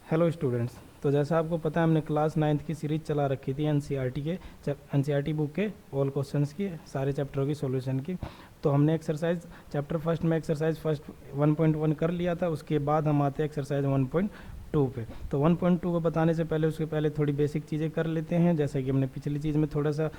Hello students. तो जैसा आपको पता है हमने क्लास 9th की सीरीज चला रखी थी एनसीईआरटी बुक के ऑल क्वेश्चंस की, सारे चैप्टरों की सॉल्यूशन की। तो हमने एक्सरसाइज चैप्टर फर्स्ट में एक्सरसाइज फर्स्ट 1.1 कर लिया था। उसके बाद हम आते हैं एक्सरसाइज 1.2 पे। तो 1.2 को बताने से पहले उसके पहले थोड़ी बेसिक चीज़ें कर लेते हैं। जैसे कि हमने पिछली चीज़ में थोड़ा सा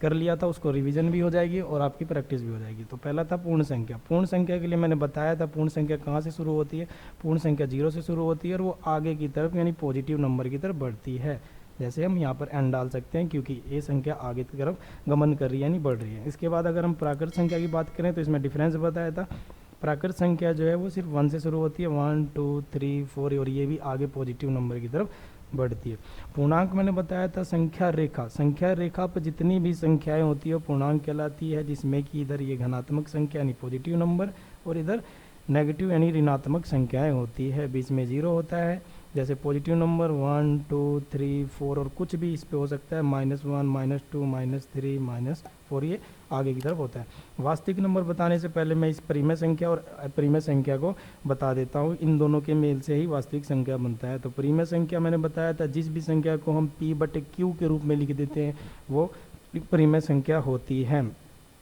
कर लिया था, उसको रिवीजन भी हो जाएगी और आपकी प्रैक्टिस भी हो जाएगी। तो पहला था पूर्ण संख्या। पूर्ण संख्या के लिए मैंने बताया था पूर्ण संख्या कहाँ से शुरू होती है। पूर्ण संख्या 0 से शुरू होती है और वो आगे की तरफ यानी पॉजिटिव नंबर की तरफ बढ़ती है। जैसे हम यहाँ पर n डाल सकते हैं क्योंकि ये संख्या आगे की तरफ गमन कर रही है यानी बढ़ रही है। इसके बाद अगर हम प्राकृत संख्या की बात करें तो इसमें डिफरेंस बताया था। प्राकृत संख्या जो है वो सिर्फ 1 से शुरू होती है, 1 2 3 4, और ये भी आगे पॉजिटिव नंबर की तरफ बढ़ती है। पूर्णांक मैंने बताया था संख्या रेखा। संख्या रेखा पर जितनी भी संख्याएं होती है वो पूर्णांक कहलाती है, जिसमें कि इधर ये धनात्मक संख्या यानी पॉजिटिव नंबर और इधर नेगेटिव यानी ऋणात्मक संख्याएं होती है। बीच में 0 होता है। जैसे पॉजिटिव नंबर 1 2 3 4 और कुछ भी इस पे हो सकता है, -1 -2 -3 -4, ये आगे की तरफ होता है। वास्तविक नंबर बताने से पहले मैं इस परिमेय संख्या और अपरिमेय संख्या को बता देता हूँ। इन दोनों के मेल से ही वास्तविक संख्या बनता है। तो परिमेय संख्या मैंने बताया था जिस भी संख्या को हम P/Q के रूप में लिख देते हैं वो परिमेय संख्या होती है।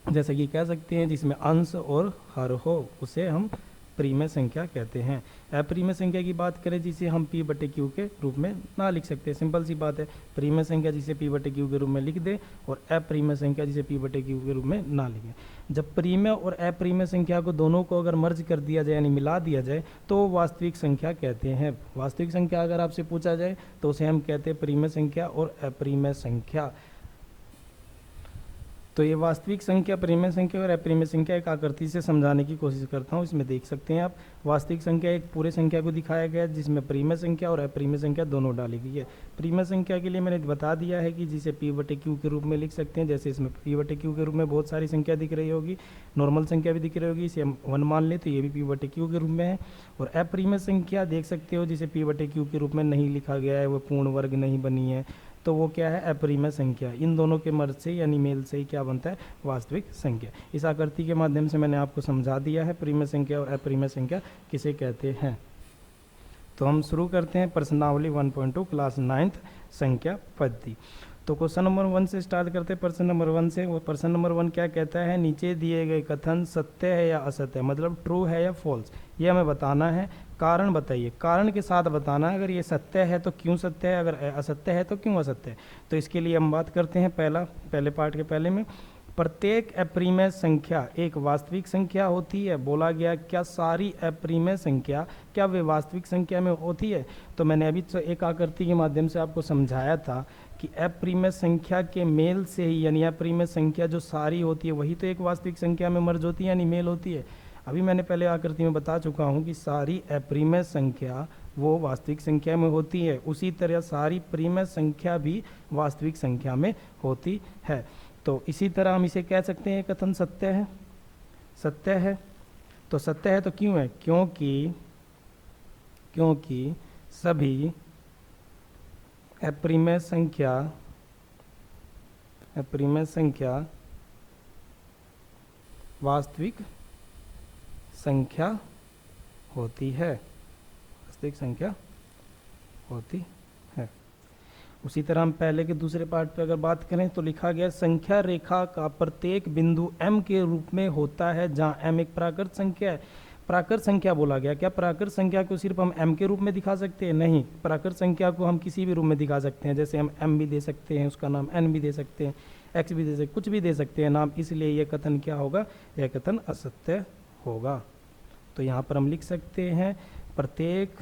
जैसे कि कह सकते हैं जिसमें अंश और हर हो उसे हम परिमेय संख्या कहते हैं। अपरिमेय संख्या की बात करें जिसे हम P/Q के रूप में ना लिख सकते, सिंपल सी बात है। परिमेय संख्या जिसे P/Q के रूप में लिख दे और अपरिमेय संख्या जिसे P/Q के रूप में ना लिखें। जब परिमेय और अपरिमेय संख्या को दोनों को अगर मर्ज कर दिया जाए यानी मिला दिया जाए तो वास्तविक संख्या कहते हैं। वास्तविक संख्या अगर आपसे पूछा जाए तो उसे हम कहते हैं परिमेय संख्या और अपरिमेय संख्या। तो ये वास्तविक संख्या, परिमेय संख्या और अपरिमेय संख्या एक आकृति से समझाने की कोशिश करता हूँ। इसमें देख सकते हैं आप, वास्तविक संख्या एक पूरे संख्या को दिखाया गया है जिसमें परिमेय संख्या और अपरिमेय संख्या दोनों डाली गई है। परिमेय संख्या के लिए मैंने बता दिया है कि जिसे P/Q के रूप में लिख सकते हैं। जैसे इसमें P/Q के रूप में बहुत सारी संख्या दिख रही होगी, नॉर्मल संख्या भी दिख रही होगी, इसे हम 1 मान लें तो ये भी P/Q के रूप में है। और अपरिमेय संख्या देख सकते हो जिसे P/Q के रूप में नहीं लिखा गया है, वो पूर्ण वर्ग नहीं बनी है, तो वो क्या है, अपरिमेय संख्या। इन दोनों के मर्ज से यानी मेल से ही क्या बनता है, वास्तविक संख्या। इस आकृति के माध्यम से मैंने आपको समझा दिया है परिमेय संख्या और अपरिमेय संख्या किसे कहते हैं। तो हम शुरू करते हैं प्रश्नावली 1.2 क्लास 9th संख्या पद्धति। तो क्वेश्चन नंबर 1 से स्टार्ट करते हैं। प्रश्न नंबर 1 से। वो प्रश्न नंबर 1 क्या कहता है, नीचे दिए गए कथन सत्य है या असत्य है, मतलब ट्रू है या फॉल्स, ये हमें बताना है। कारण बताइए, कारण के साथ बताना है। अगर ये सत्य है तो क्यों सत्य है, अगर असत्य है तो क्यों असत्य है। तो इसके लिए हम बात करते हैं पहले पार्ट के पहले में। प्रत्येक अपरिमेय संख्या एक वास्तविक संख्या होती है। बोला गया क्या सारी अपरिमेय संख्या क्या वे वास्तविक संख्या में होती है। तो मैंने अभी एक आकृति के माध्यम से आपको समझाया था कि अपरिमेय संख्या के मेल से ही यानी अपरिमेय संख्या जो सारी होती है वही तो एक वास्तविक संख्या में मर्ज होती है यानी मेल होती है। अभी मैंने पहले आकृति में बता चुका हूँ कि सारी अपरिमेय संख्या वो वास्तविक संख्या में होती है, उसी तरह सारी परिमेय संख्या भी वास्तविक संख्या में होती है। तो इसी तरह हम इसे कह सकते हैं कथन सत्य है। सत्य है तो सत्य है तो क्यों है, क्योंकि सभी अपरिमेय संख्या वास्तविक संख्या होती है, वास्तविक संख्या होती है। उसी तरह हम पहले के दूसरे पार्ट पे अगर बात करें तो लिखा गया संख्या रेखा का प्रत्येक बिंदु m के रूप में होता है जहां m एक प्राकृत संख्या है। प्राकृत संख्या बोला गया, क्या प्राकृत संख्या को सिर्फ हम m के रूप में दिखा सकते हैं, नहीं, प्राकृत संख्या को हम किसी भी रूप में दिखा सकते हैं। जैसे हम m भी दे सकते हैं, उसका नाम n भी दे सकते हैं, x भी दे सकते हैं, कुछ भी दे सकते हैं नाम। इसलिए यह कथन क्या होगा, यह कथन असत्य होगा। तो यहाँ पर हम लिख सकते हैं प्रत्येक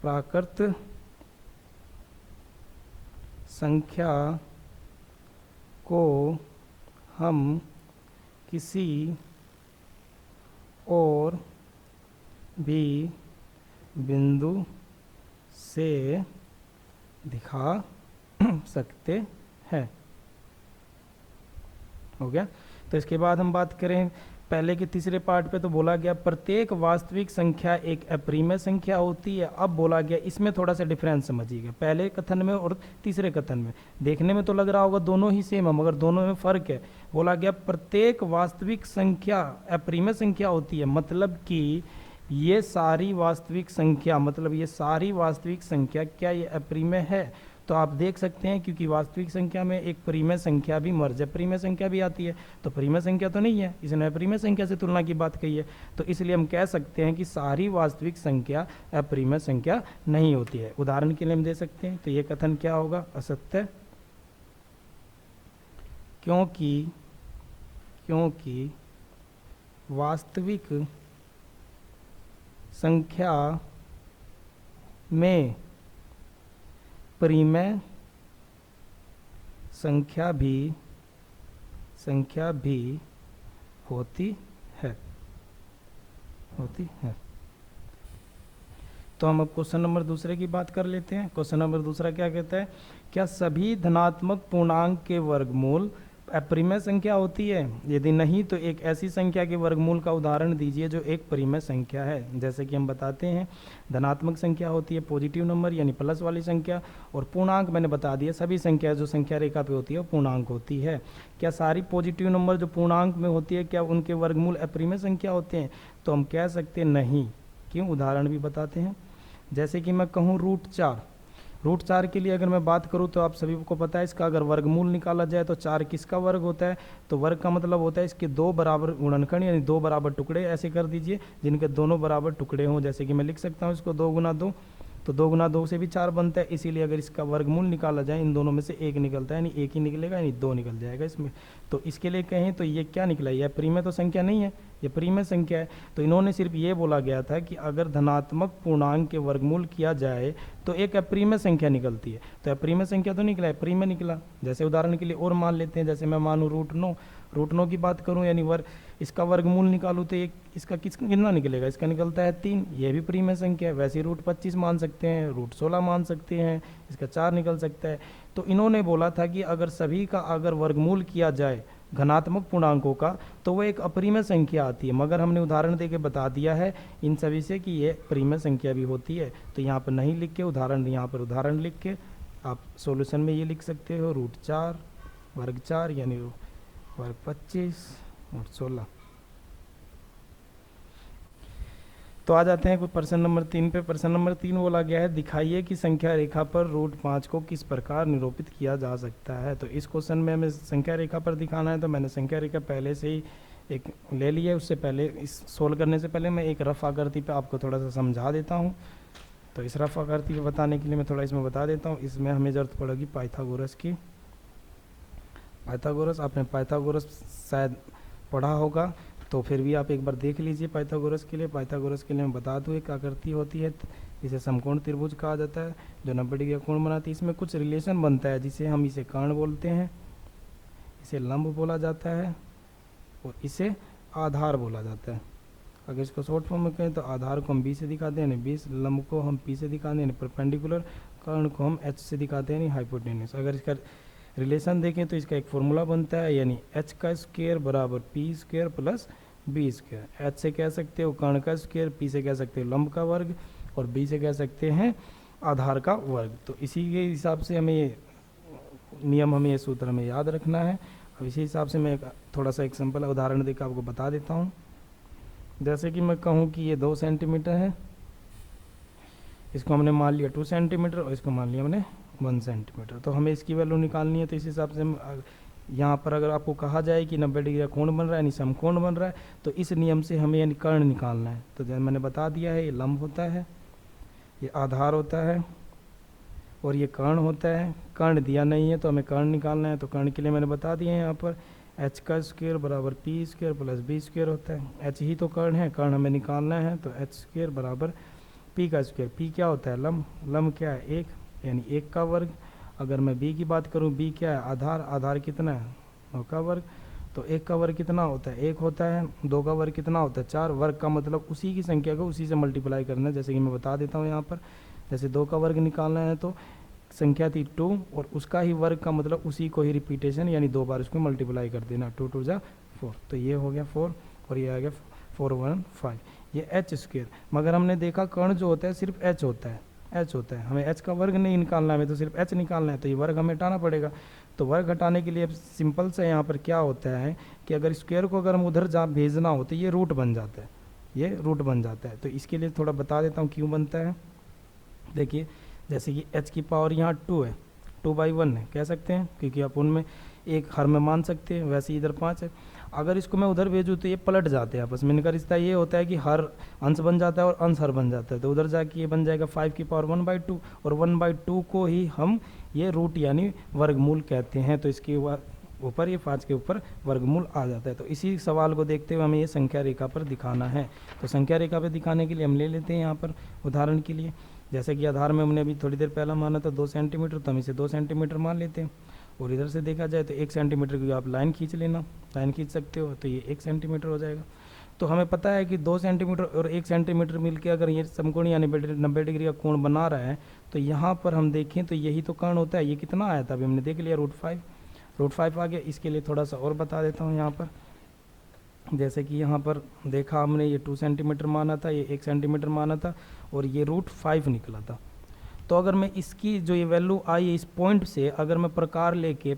प्राकृत संख्या को हम किसी और भी बिंदु से दिखा सकते हैं। हो गया। तो इसके बाद हम बात करें पहले के तीसरे पार्ट पे, तो बोला गया प्रत्येक वास्तविक संख्या एक अपरिमेय संख्या होती है। अब बोला गया, इसमें थोड़ा सा डिफरेंस समझिएगा, पहले कथन में और तीसरे कथन में। देखने में तो लग रहा होगा दोनों ही सेम है, मगर दोनों में फर्क है। बोला गया प्रत्येक वास्तविक संख्या अपरिमेय संख्या होती है, मतलब कि ये सारी वास्तविक संख्या, मतलब ये सारी वास्तविक संख्या क्या ये अप्रिमेय है? तो आप देख सकते हैं, क्योंकि वास्तविक संख्या में एक परिमेय संख्या भी मर्ज परिमेय संख्या भी आती है, तो परिमेय संख्या तो नहीं है, इसने अपरिमेय संख्या से तुलना की बात कही है, तो इसलिए हम कह सकते हैं कि सारी वास्तविक संख्या अपरिमेय संख्या नहीं होती है। उदाहरण के लिए हम दे सकते हैं, तो ये कथन क्या होगा? असत्य, क्योंकि वास्तविक संख्या में परिमेय संख्या भी होती है। तो हम अब क्वेश्चन नंबर दूसरे की बात कर लेते हैं। क्वेश्चन नंबर दूसरा क्या कहता है? क्या सभी धनात्मक पूर्णांक के वर्गमूल अपरिमेय संख्या होती है? यदि नहीं तो एक ऐसी संख्या के वर्गमूल का उदाहरण दीजिए जो एक परिमेय संख्या है। जैसे कि हम बताते हैं, धनात्मक संख्या होती है पॉजिटिव नंबर यानी प्लस वाली संख्या, और पूर्णांक मैंने बता दिया सभी संख्या जो संख्या रेखा पे होती है वो पूर्णांक होती है। क्या सारी पॉजिटिव नंबर जो पूर्णांक में होती है क्या उनके वर्गमूल अपरिमेय संख्या होते हैं? तो हम कह सकते नहीं। क्यों? उदाहरण भी बताते हैं। जैसे कि मैं कहूँ √4 के लिए अगर मैं बात करूं तो आप सभी को पता है इसका अगर वर्गमूल निकाला जाए तो 4 किसका वर्ग होता है? तो वर्ग का मतलब होता है इसके 2 बराबर गुणनखंड यानी 2 बराबर टुकड़े ऐसे कर दीजिए जिनके दोनों बराबर टुकड़े हों। जैसे कि मैं लिख सकता हूं इसको 2 गुना 2, तो 2 गुना 2 से भी 4 बनता है, इसीलिए अगर इसका वर्गमूल निकाला जाए इन दोनों में से एक निकलता है, यानी एक ही निकलेगा यानी 2 निकल जाएगा इसमें। तो इसके लिए कहें तो ये क्या निकला? यह परिमेय तो संख्या नहीं है, ये परिमेय संख्या है। तो इन्होंने सिर्फ ये बोला गया था कि अगर धनात्मक पूर्णांक के वर्गमूल किया जाए तो एक अपरिमेय संख्या निकलती है। तो अपरिमेय संख्या तो निकला है, परिमेय निकला। जैसे उदाहरण के लिए और मान लेते हैं, जैसे मैं मानूँ √9 की बात करूं यानी इसका वर्गमूल निकालूं तो एक इसका कितना निकलेगा? इसका निकलता है 3, ये भी परिमेय संख्या है। वैसे √25 मान सकते हैं, √16 मान सकते हैं, इसका 4 निकल सकता है। तो इन्होंने बोला था कि अगर सभी का अगर वर्गमूल किया जाए घनात्मक पूर्णांकों का तो वो एक अपरिमेय संख्या आती है, मगर हमने उदाहरण देके बता दिया है इन सभी से कि ये परिमेय संख्या भी होती है। तो यहाँ पर नहीं लिख के उदाहरण, यहाँ पर उदाहरण लिख के आप सॉल्यूशन में ये लिख सकते हो √4 वर्ग 4 यानी वर्ग 25 और 16। तो आ जाते हैं प्रश्न नंबर 3 पे। प्रश्न नंबर 3 बोला गया है, दिखाइए कि संख्या रेखा पर √5 को किस प्रकार निरूपित किया जा सकता है। तो इस क्वेश्चन में हमें संख्या रेखा पर दिखाना है, तो मैंने संख्या रेखा पहले से ही एक ले लिया है। उससे पहले इस सोल्व करने से पहले मैं एक रफ आकृति पे आपको थोड़ा सा समझा देता हूँ। तो इस रफ आकृति पे बताने के लिए मैं थोड़ा इसमें बता देता हूँ। इसमें हमें ज़रूरत पड़ेगी पाइथागोरस की। पाइथागोरस आपने पाइथागोरस शायद पढ़ा होगा, तो फिर भी आप एक बार देख लीजिए पाइथागोरस के लिए। पाइथागोरस के लिए मैं बता दूँ, एक आकृति होती है जिसे समकोण त्रिभुज कहा जाता है जो 90 डिग्री का कोण बनाती है। इसमें कुछ रिलेशन बनता है जिसे हम इसे कर्ण बोलते हैं, इसे लंब बोला जाता है और इसे आधार बोला जाता है। अगर इसको शॉर्ट फॉर्म में कहें तो आधार को हम बी से दिखाते हैं, 20 लंब को हम पी से दिखाते हैं परपेंडिकुलर, कर्ण को हम एच से दिखाते हैं हाइपोटेन्यूस। अगर इसका रिलेशन देखें तो इसका एक फॉर्मूला बनता है, यानी h का स्क्वायर बराबर p square plus b square. h से कह सकते हो कर्ण का स्क्वायर, p से कह सकते हो लंब का वर्ग और b से कह सकते हैं आधार का वर्ग। तो इसी के हिसाब से हमें ये नियम, हमें ये सूत्र हमें याद रखना है। अब इसी हिसाब से मैं थोड़ा सा एक सिंपल उदाहरण देकर आपको बता देता हूँ। जैसे कि मैं कहूँ कि ये 2 सेंटीमीटर है, इसको हमने मान लिया 2 सेंटीमीटर और इसको मान लिया हमने 1 सेंटीमीटर। तो हमें इसकी वैल्यू निकालनी है। तो इस हिसाब से यहाँ पर अगर आपको कहा जाए कि 90 डिग्री का कोण बन रहा है यानी समकोण बन रहा है, तो इस नियम से हमें यानी कर्ण निकालना है। तो जैसे मैंने बता दिया है, ये लंब होता है, ये आधार होता है और ये कर्ण होता है। कर्ण दिया नहीं है तो हमें कर्ण निकालना है। तो कर्ण के लिए मैंने बता दिया है यहाँ पर h का स्क्वायर बराबर p square plus b square होता है। h ही तो कर्ण है, कर्ण हमें निकालना है। तो h स्क्वायर बराबर p का स्क्वायर, p क्या होता है? लंब, लंब क्या है? 1 यानी 1 का वर्ग। अगर मैं b की बात करूं, b क्या है? आधार, आधार कितना है? 9 का वर्ग। तो 1 का वर्ग कितना होता है? 1 होता है। 2 का वर्ग कितना होता है? 4। वर्ग का मतलब उसी की संख्या को उसी से मल्टीप्लाई करना है। जैसे कि मैं बता देता हूँ यहाँ पर, जैसे 2 का वर्ग निकालना है तो संख्या थी 2 और उसका ही वर्ग का मतलब उसी को ही रिपीटेशन यानी 2 बार उसको मल्टीप्लाई कर देना। 2 2 जा 4, तो ये हो गया 4 और ये आ गया 4 1 5। ये h स्क्वायर, मगर हमने देखा कर्ण जो होता है सिर्फ h होता है, h होता है। हमें h का वर्ग नहीं निकालना है, तो सिर्फ h निकालना है। तो ये वर्ग हमें हटाना पड़ेगा। तो वर्ग हटाने के लिए सिंपल से यहाँ पर क्या होता है कि अगर स्क्वायर को अगर हम उधर जा भेजना हो तो ये रूट बन जाता है। ये रूट बन जाता है। तो इसके लिए थोड़ा बता देता हूँ क्यों बनता है। देखिए जैसे कि h की पावर यहाँ 2 है, 2/1 है कह सकते हैं, क्योंकि आप उनमें एक हर में मान सकते हैं, वैसे ही इधर 5 है। अगर इसको मैं उधर भेजूँ तो ये पलट जाते हैं आपस में, इनका रिश्ता ये होता है कि हर अंश बन जाता है और अंश हर बन जाता है। तो उधर जाके ये बन जाएगा 5 की पावर 1/2, और 1/2 को ही हम ये रूट यानी वर्गमूल कहते हैं। तो इसके ऊपर ये 5 के ऊपर वर्गमूल आ जाता है। तो इसी सवाल को देखते हुए हमें ये संख्या रेखा पर दिखाना है। तो संख्या रेखा पर दिखाने के लिए हम ले लेते हैं यहाँ पर उदाहरण के लिए, जैसे कि आधार में हमने अभी थोड़ी देर पहला माना था 2 सेंटीमीटर, तो हम इसे 2 सेंटीमीटर मान लेते हैं। और इधर से देखा जाए तो 1 सेंटीमीटर की आप लाइन खींच लेना, लाइन खींच सकते हो, तो ये 1 सेंटीमीटर हो जाएगा। तो हमें पता है कि 2 सेंटीमीटर और 1 सेंटीमीटर मिलकर अगर ये समकोण यानी 90 डिग्री का कोण बना रहा है, तो यहाँ पर हम देखें तो यही तो कर्ण होता है। ये कितना आया था अभी हमने देख लिया, √5 आ गया। इसके लिए थोड़ा सा और बता देता हूँ यहाँ पर, जैसे कि यहाँ पर देखा हमने ये 2 सेंटीमीटर माना था, ये 1 सेंटीमीटर माना था, और ये √5 निकला था। तो अगर मैं इसकी जो ये वैल्यू आई है इस पॉइंट से, अगर मैं प्रकार लेके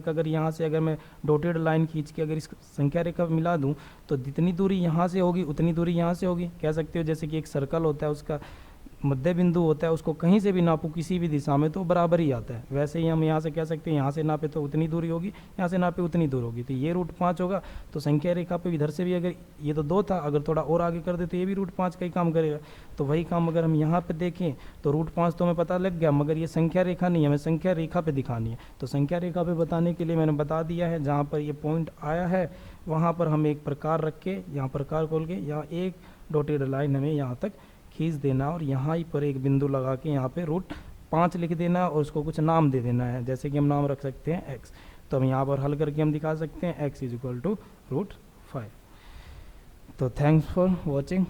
अगर यहाँ से अगर मैं डॉटेड लाइन खींच के अगर इस संख्या रेखा मिला दूँ, तो जितनी दूरी यहाँ से होगी उतनी दूरी यहाँ से होगी। कह सकते हो जैसे कि एक सर्कल होता है, उसका मध्य बिंदु होता है, उसको कहीं से भी नापो किसी भी दिशा में तो बराबर ही आता है। वैसे ही हम यहाँ से कह सकते हैं यहाँ से नापे तो उतनी दूरी होगी, यहाँ से नापे उतनी दूर होगी। तो ये √5 होगा। तो संख्या रेखा पे इधर से भी अगर ये तो 2 था, अगर थोड़ा और आगे कर दे तो ये भी √5 का ही काम करेगा। तो वही काम अगर हम यहाँ पे देखें तो √5 तो हमें पता लग गया, मगर ये संख्या रेखा नहीं है, हमें संख्या रेखा पे दिखानी है। तो संख्या रेखा पे बताने के लिए मैंने बता दिया है, जहाँ पर ये पॉइंट आया है वहाँ पर हम एक प्रकार रख के, यहाँ प्रकार खोल के यहाँ एक डॉटेड लाइन हमें यहाँ तक खींच देना, और यहाँ पर एक बिंदु लगा के यहाँ पे √5 लिख देना, और उसको कुछ नाम दे देना है। जैसे कि हम नाम रख सकते हैं x। तो हम यहाँ पर हल करके हम दिखा सकते हैं x = √5। तो थैंक्स फॉर वॉचिंग।